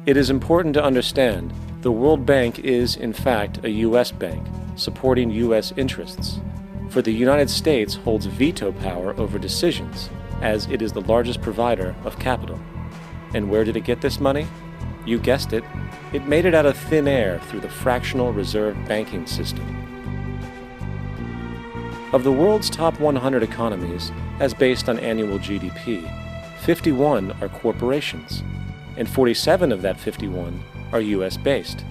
It is important to understand the World Bank is, in fact, a U.S. bank, supporting U.S. interests. For the United States holds veto power over decisions, as it is the largest provider of capital. And where did it get this money? You guessed it, it made it out of thin air through the fractional reserve banking system. Of the world's top 100 economies, as based on annual GDP, 51 are corporations, and 47 of that 51 are US-based.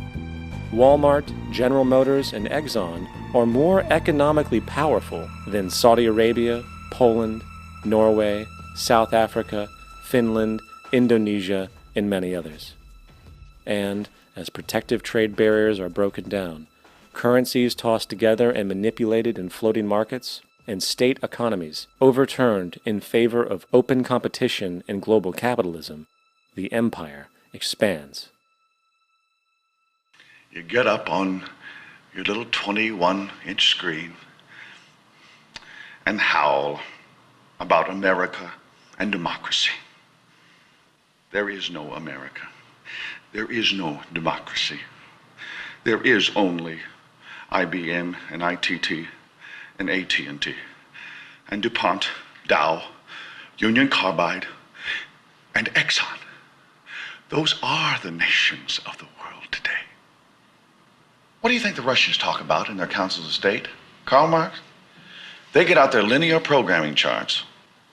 Walmart, General Motors, and Exxon are more economically powerful than Saudi Arabia, Poland, Norway, South Africa, Finland, Indonesia, and many others. And, as protective trade barriers are broken down, currencies tossed together and manipulated in floating markets, and state economies overturned in favor of open competition and global capitalism, the empire expands. You get up on your little 21-inch screen and howl about America and democracy. There is no America. There is no democracy. There is only IBM and ITT and AT&T and DuPont, Dow, Union Carbide, and Exxon. Those are the nations of the world today. What do you think the Russians talk about in their councils of state? Karl Marx? They get out their linear programming charts,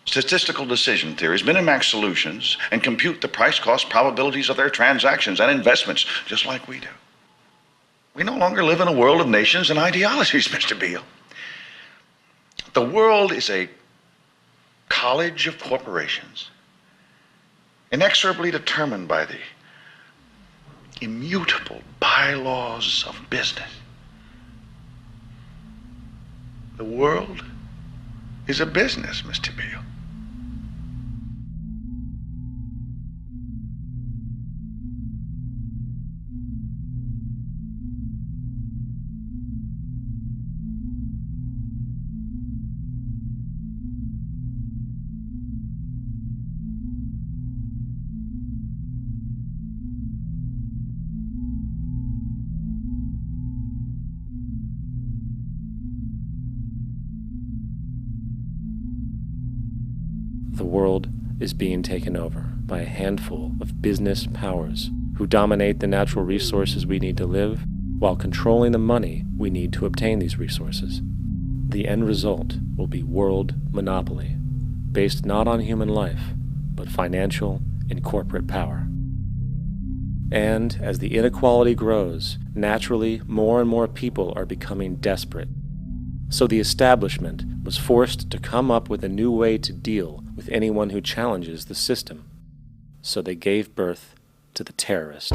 statistical decision theories, Minimax solutions, and compute the price-cost probabilities of their transactions and investments, just like we do. We no longer live in a world of nations and ideologies, Mr. Beale. The world is a college of corporations, inexorably determined by the immutable bylaws of business. The world is a business, Mr. Beale. The world is being taken over by a handful of business powers who dominate the natural resources we need to live while controlling the money we need to obtain these resources. The end result will be world monopoly, based not on human life, but financial and corporate power. And as the inequality grows, naturally more and more people are becoming desperate. So the establishment was forced to come up with a new way to deal with anyone who challenges the system. So they gave birth to the terrorist.